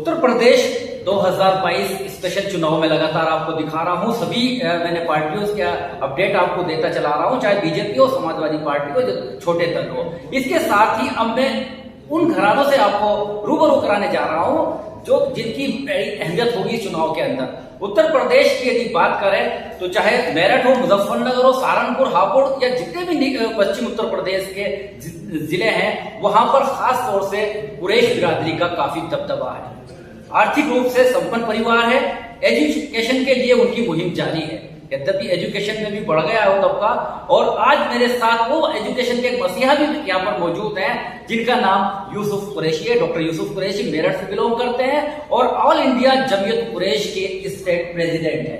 Uttar Pradesh 2022 special चुनाव में लगातार आपको दिखा रहा हूं। सभी मैंने पार्टियों के अपडेट आपको देता चला रहा हूं, चाहे बीजेपी हो, समाजवादी पार्टी हो, जो छोटे दल हो। इसके साथ ही अब मैं उन घरानों से आपको रूबरू कराने जा रहा हूं जो जिनकी बड़ी अहमियत होगी चुनाव के अंदर। उत्तर प्रदेश की यदि बात करें तो चाहे मेरठ हो, मुजफ्फरनगर हो, सहारनपुर, हापुड़ या जितने भी पश्चिम उत्तर प्रदेश के जिले हैं, वहां पर खास तौर से कुरैश बिरादरी का काफी दबदबा है। आर्थिक रूप से संपन्न परिवार है। एजुकेशन के लिए उनकी मुहिम जारी है। यद्यपि एजुकेशन में भी बढ़ गया है वो तबका। और आज मेरे साथ वो एजुकेशन के एक मसीहा भी यहाँ पर मौजूद हैं जिनका नाम यूसुफ कुरैशी है। डॉक्टर यूसुफ कुरैशी मेरठ से बिलोंग करते हैं और ऑल इंडिया जमीयत कुरैश के स्टेट प्रेसिडेंट है।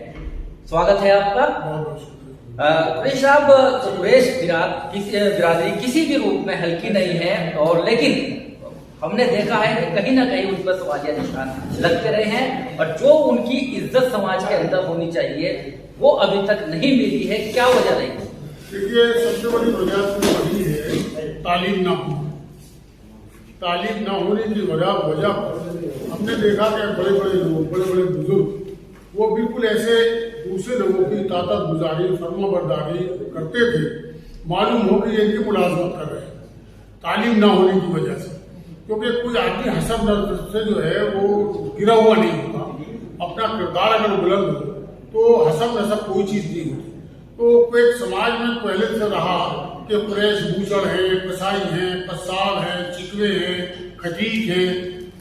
स्वागत है आपका। कुरैशी साहब, कुरैश बिरादरी किसी भी रूप में हल्की नहीं है, और लेकिन हमने देखा है कि कहीं ना कहीं उन पर सवालिया निशान लगते रहे हैं और जो उनकी इज्जत समाज के अंदर होनी चाहिए वो अभी तक नहीं मिली है। क्या वजह रही? देखिए, सबसे बड़ी वजह तो वही है तालीम ना हो। तालीम ना होने की वजह हमने देखा कि बड़े बड़े लोग, बड़े बड़े बुजुर्ग वो बिल्कुल ऐसे दूसरे लोगों की ताकत गुजारी, फर्माबरदारी करते थे, मालूम हो कि ये इनकी मुलाजमत कर रहे हैं तालीम ना होने की वजह से। क्योंकि कोई आदमी हसब नजर से जो है वो गिरा हुआ नहीं होता। अपना किरदार अगर बुलंद हो तो हसब नसब कोई चीज नहीं होती। तो एक समाज में पहले से रहा कि कुरैश भूषण है, कसाई हैं, कसाब हैं, चिकवे हैं, खतीक हैं,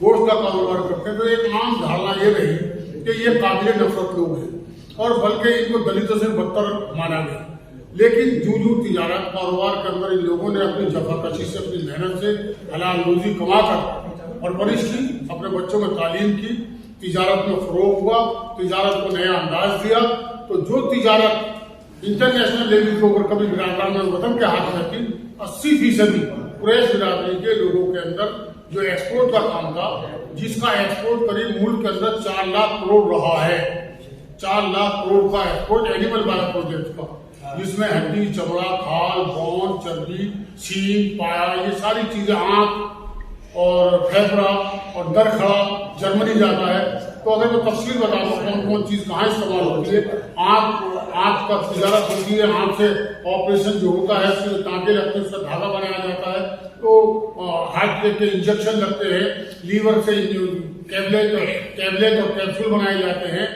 गोश्त का कारोबार करते हैं। तो एक आम धारणा ये रही कि ये काबिल नफरत लोग हैं और बल्कि इनको दलितों से बदतर माना गया। लेकिन जूझू तिजारत कारोबार के अंदर इन लोगों ने अपनी जफाकशी से, अपनी मेहनत से हलाल रोजी कमाकर परवरिश की, अपने बच्चों में तालीम की, तिजारत में फरोग हुआ, तिजारत को नया अंदाज दिया। तो जो तिजारत इंटरनेशनल लेवल के ऊपर कभी बिरादरान में वतन के हाथ में थी, 80% कुरैश बिरादरी के लोगों के अंदर जो एक्सपोर्ट का काम था, जिसका एक्सपोर्ट करीब मुल्क के अंदर 4 लाख करोड़ रहा है। 4 लाख करोड़ का एक्सपोर्ट एनिमल बायो प्रोजेक्ट का, जिसमें हड्डी, चमड़ा, खाल, बोन, चर्बी, सींग, पाया, ये सारी चीजें, आंख और फेफड़ा और दरखड़ा जर्मनी जाता है। तो अगर मैं तफसील बता दूं कौन कौन चीज कहाँ इस्तेमाल होती है। आंख का तिजारत होती है, आंख से ऑपरेशन जो होता है, उससे टाँके लगते हैं, उसका धागा बनाया जाता है। तो हार्ट के इंजेक्शन लगते हैं, लीवर से टैबलेट और कैप्सूल बनाए जाते हैं।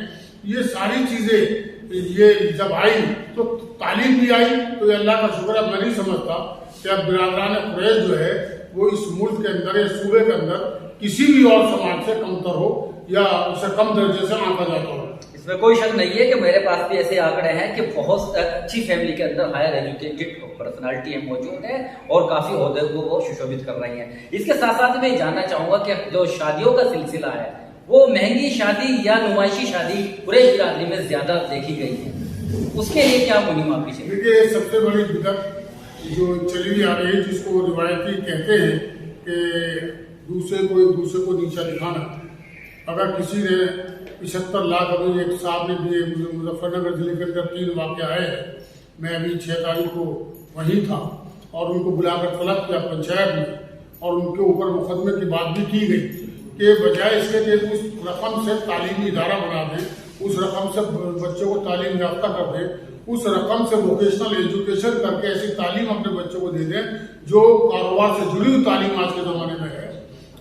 ये सारी चीजें ये जब आई तो तालीम भी आई। तो ये अल्लाह का शुक्र है। मैं नहीं समझता कि अब बिरादरान कुरैश जो है वो इस मुल्क के अंदर या सूबे के अंदर किसी भी और समाज से कमतर हो या उससे कम दर्जे से आंका जाता हो। इसमें कोई शक नहीं है कि मेरे पास भी ऐसे आंकड़े हैं कि बहुत अच्छी फैमिली के अंदर हायर एजुकेटेड पर्सनालिटी मौजूद है और काफी ओहदे को वो सुशोभित कर रही हैं। इसके साथ साथ मैं जानना चाहूंगा कि जो शादियों का सिलसिला है वो महंगी शादी या नुमाइशी शादी कुरैश बिरादरी में ज्यादा देखी गई है, उसके लिए क्या मुहिम आपकी है? देखिए, सबसे बड़ी बिदअत जो चली आ रही है, जिसको रिवायती कहते हैं कि दूसरे को नीचा दिखाना। अगर किसी ने 75 लाख, अभी एक साहब ने दिए, मुजफ्फरनगर जिले के अंदर 3 वाक़या आए हैं। मैं अभी 6 तारीख को वहीं था और उनको बुलाकर तलब किया पंचायत में, और उनके ऊपर मुकदमे की बात भी की गई कि बजाय इसके कि उस रकम से तालीमी इदारा बना दें, उस रकम से बच्चों को तालीम याफ्ता कर दें, उस रकम से वोकेशनल एजुकेशन करके ऐसी तालीम अपने बच्चों को दे दें जो कारोबार से जुड़ी हुई तालीम आज के जमाने में है।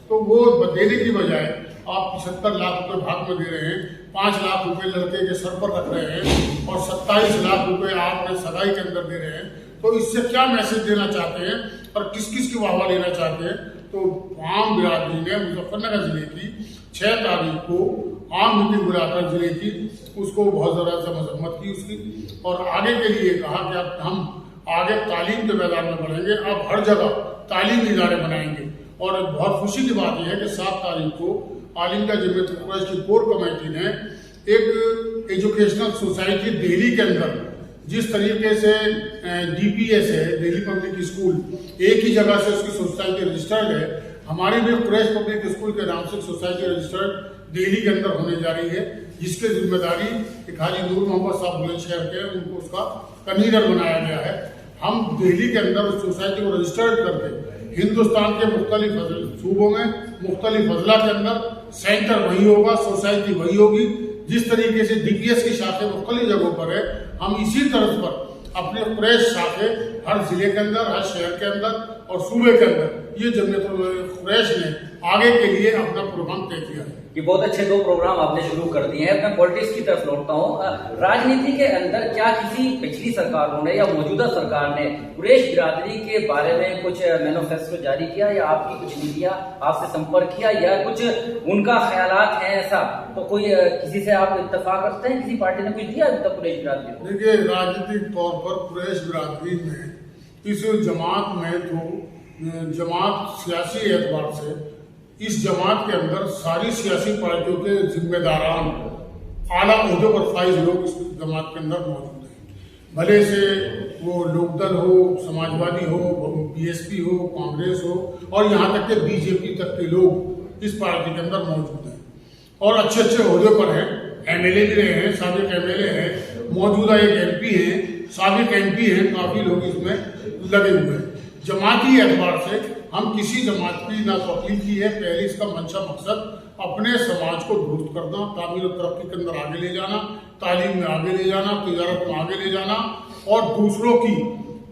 तो वो देने की बजाय आप 75 लाख रुपए भाग में दे रहे हैं, 5 लाख रुपए लड़के के सर पर रख रहे हैं और 27 लाख रुपए आपने सगाई के अंदर दे रहे हैं। तो इससे क्या मैसेज देना चाहते हैं और किस किस की वाहवा लेना चाहते हैं? तो आम बिरादरी ने मुजफ्फरनगर जिले की 6 तारीख को आम मीटिंग बुलाकर जिले की उसको बहुत ज़्यादा से मजम्मत की उसकी, और आगे के लिए कहा कि अब हम आगे तालीम के मैदान में बढ़ेंगे, अब हर जगह तालीमी इदारे बनाएंगे। और बहुत खुशी की बात यह है कि 7 तारीख को ऑल इंडिया जमीयत कुरैश की कोर कमेटी ने एक एजुकेशनल सोसाइटी दिल्ली के अंदर, जिस तरीके से DPS है, दिल्ली पब्लिक स्कूल, एक ही जगह से उसकी सोसाइटी रजिस्टर्ड है, हमारी भी कुरैश पब्लिक स्कूल के नाम से सोसाइटी रजिस्टर्ड दिल्ली के अंदर होने जा रही है, जिसकी जिम्मेदारी एक हाजी नूर मोहम्मद साहब बुलंदशहर के, उनको उसका कन्वीनर बनाया गया है। हम दिल्ली के अंदर उस सोसाइटी को रजिस्टर्ड करके हिंदुस्तान के मुख्तलिफ सूबों में, मुख्तलिफ अजला के अंदर सेंटर वही होगा, सोसाइटी वही होगी। जिस तरीके से डीपीएस की शाखें मुख्तलिफ जगहों पर है, हम इसी तरह पर अपने प्रेस शाखें हर जिले के अंदर, हर शहर के अंदर और सूबे के अंदर ये जमीयत कुरैश ने आगे के लिए अपना प्रोग्राम तय किया है। ये बहुत अच्छे 2 प्रोग्राम आपने शुरू कर दिए हैं। मैं पॉलिटिक्स की तरफ लौटता हूँ। राजनीति के अंदर क्या किसी पिछली सरकारों ने या मौजूदा सरकार ने कुरैश बिरादरी के बारे में कुछ मैनिफेस्टो जारी किया, या आपकी कुछ मीडिया आपसे संपर्क किया, या कुछ उनका ख्यालात हैं ऐसा? तो कोई किसी से आप इत्तेफाक रखते हैं, किसी पार्टी ने कुछ दिया अभी तक कुरैश बिरादरी को? देखिए, राजनीतिक तौर पर कुरैश बिरादरी में इस जमात में तो जमात सियासी एतबार से इस जमात के अंदर सारी सियासी पार्टियों के जिम्मेदारान आला ओहदे पर फाइज लोग इस जमात के अंदर मौजूद हैं। भले से वो लोकदल हो, समाजवादी हो, बीएसपी हो, कांग्रेस हो और यहाँ तक के बीजेपी तक के लोग इस पार्टी के अंदर मौजूद हैं और अच्छे अच्छे ओहदे पर हैं। एमएलए भी रहे हैं, साबिक एमएलए हैं, मौजूदा एक एमपी हैं, साबिक एमपी हैं, काफी लोग इसमें लगे हुए हैं। जमाती एतबार से हम किसी जमात की ना तौकील की है। पहले इसका मंशा मकसद अपने समाज को दुरुस्त करना, तामीर और तरक्की के अंदर आगे ले जाना, तालीम में आगे ले जाना, तिजारत में आगे ले जाना और दूसरों की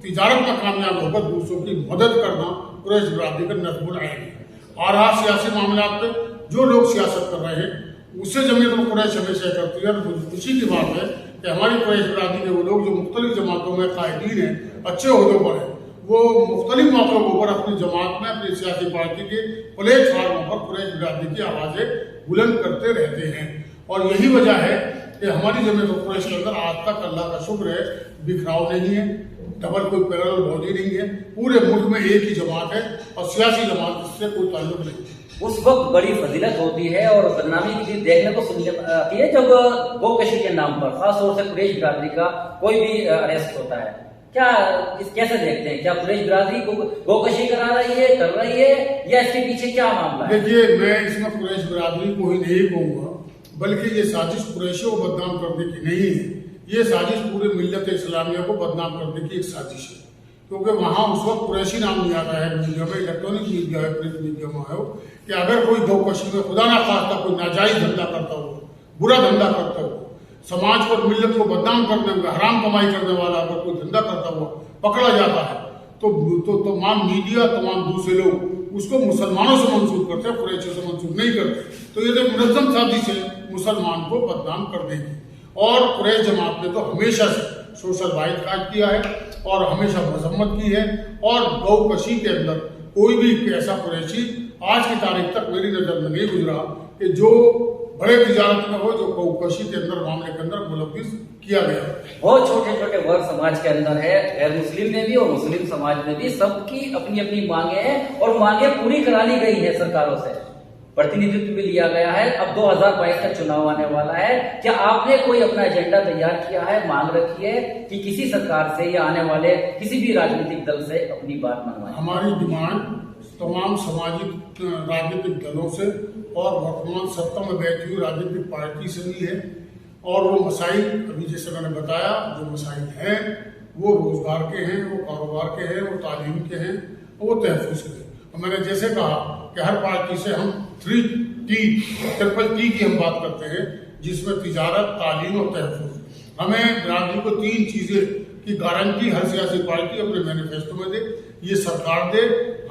तिजारत में कामयाब होकर दूसरों की मदद करना कुरैश बिरादरी का नस्बुल ऐन है। और आज सियासी मामलात पे जो लोग सियासत कर रहे हैं उससे जमीयत कुरैश हमेशा करती है। खुशी की बात है कि हमारी कुरैश बिरादरी के वो लोग जो मुख्तलिफ जमातों में कायदीन हैं, अच्छे ओहदों पर हैं, वो मुख्तलिफ मौकों पर अपनी जमात में, अपनी सियासी पार्टी के प्लेटफार्मों पर कुरैश बिरादरी की आवाजें बुलंद करते रहते हैं। और यही वजह है कि हमारी जमीयत कुरैश के अंदर आज तक अल्लाह का शुक्र है बिखराव नहीं है, डबल कोई पैरेलल बॉडी नहीं है। पूरे मुल्क में एक ही जमात है और सियासी जमात इससे कोई ताल्लुक नहीं। उस वक्त बड़ी फजीलत होती है और बदनामी की चीज देखने को सुनने आती है जब गोकशी के नाम पर खासतौर से कुरैश बिरादरी का कोई भी अरेस्ट होता है। क्या कैसे देखते हैं? क्या कुरैश बिरादरी को गोकशी करा रही है, कर रही है, या इसके पीछे क्या मामला है? देखिए, मैं इसमें कुरैश बिरादरी को ही नहीं कहूँगा, बल्कि ये साजिश कुरैशियों को बदनाम करने की नहीं है। ये साजिश पूरे मिल्लत इस्लामिया को बदनाम करने की एक साजिश है। क्योंकि वहाँ उस वक्त कुरैशी नाम नहीं आता है मीडिया में, इलेक्ट्रॉनिक मीडिया है, प्रिंट मीडिया में है कि अगर कोई गोकशी में खुदा ना खास्ता कोई नाजायज धंधा करता हो, बुरा धंधा करता हो, समाज को, मिल्लत को बदनाम करने में, हराम कमाई करने वाला अगर कोई धंधा करता हुआ पकड़ा जाता है तो तमाम मीडिया, तमाम दूसरे लोग उसको मुसलमानों से मंसूब करते हैं, कुरैशियों से मंसूब नहीं करते। तो ये तो मुनज़्ज़म साजिश है मुसलमान को बदनाम कर देगी। और कुरैश जमात ने तो हमेशा से सोशल बाइकाट किया है और हमेशा मजम्मत की है। और गोकशी के अंदर कोई भी ऐसा कुरैशी आज की तारीख तक मेरी नजर में नहीं गुजरा कि जो बड़े तिजारत में हो, जो गोकशी के अंदर मामले के अंदर मुलव्विस किया गया। बहुत छोटे छोटे वर्ग समाज के अंदर है, गैर मुस्लिम में भी और मुस्लिम समाज में भी, सबकी अपनी अपनी मांगे हैं और मांगे पूरी करा ली गई है सरकारों से, प्रतिनिधित्व भी लिया गया है। अब 2022 का चुनाव आने वाला है, क्या आपने कोई अपना एजेंडा तैयार किया है, मांग रखी है कि किसी सरकार से या आने वाले किसी भी राजनीतिक दल से अपनी बात मनवाएं? हमारी डिमांड तमाम सामाजिक राजनीतिक दलों से और वर्तमान सत्ता में बैठी हुई राजनीतिक पार्टी से भी है। और वो मसाइल अभी जैसे मैंने बताया, जो मसाइल हैं वो रोजगार के हैं, वो कारोबार के हैं, वो तालीम के हैं, वो तहफ़्फ़ुज़ के हैं। और मैंने जैसे कहा कि हर पार्टी से हम 3T की हम बात करते हैं, जिसमें तिजारत, तालीम और तहफ़्फ़ुज़। हमें बिरादरी को 3 चीजें की गारंटी हर सियासी पार्टी अपने मैनिफेस्टो में दे, ये सरकार दे।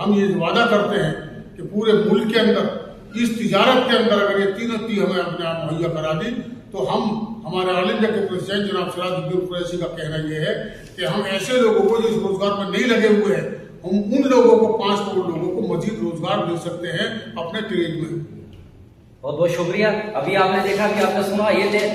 हम ये वादा करते हैं कि पूरे मुल्क के अंदर इस तिजारत के अंदर अगर ये तीनों चीज हमें अपने आप मुहैया करा दी तो हम, हमारे ऑल इंडिया के प्रेसिडेंट जनाब सिराजुद्दीन कुरैशी का कहना यह है कि हम ऐसे लोगों को जो इस रोजगार में नहीं लगे हुए हैं, हम उन लोगों को 5 करोड़ लोगों को मजीद रोजगार दे सकते हैं अपने ट्रेड में। बहुत बहुत शुक्रिया। अभी आपने देखा कि आपने सुना, ये थे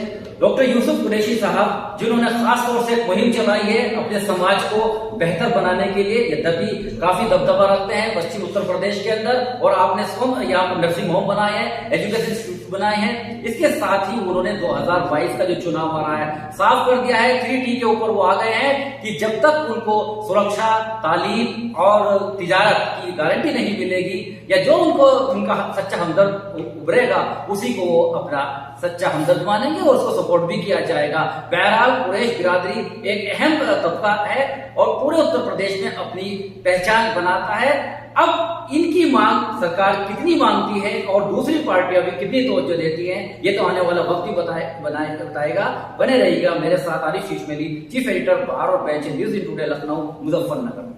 डॉक्टर यूसुफ कुरैशी साहब, जिन्होंने खास तौर से मुहिम चलाई है अपने समाज को बेहतर बनाने के लिए। यद्यपि काफी दबदबा रखते हैं पश्चिम उत्तर प्रदेश के अंदर, और आपने यहाँ पर नर्सिंग होम बनाए हैं, एजुकेशन इंस्टीट्यूट बनाए हैं। इसके साथ ही उन्होंने 2022 का जो चुनाव आ रहा है साफ कर दिया है, 3T के ऊपर वो आ गए हैं कि जब तक उनको सुरक्षा, तालीम और तिजारत की गारंटी नहीं मिलेगी, या जो उनको उनका सच्चा हमदर्द उभरेगा उसी को वो अपना सच्चा हमदर्द मानेंगे और उसको सपोर्ट भी किया जाएगा। बहरहाल कुरैश बिरादरी एक अहम तबका है और पूरे उत्तर प्रदेश में अपनी पहचान बनाता है। अब इनकी मांग सरकार कितनी मांगती है और दूसरी पार्टियां भी कितनी तवज्जो देती हैं, ये तो आने वाला वक्त ही बताएगा। बने रहिएगा मेरे साथ आरिफ शीशमेली, चीफ एडिटर बार और bench news in today Lucknow Muzaffarnagar.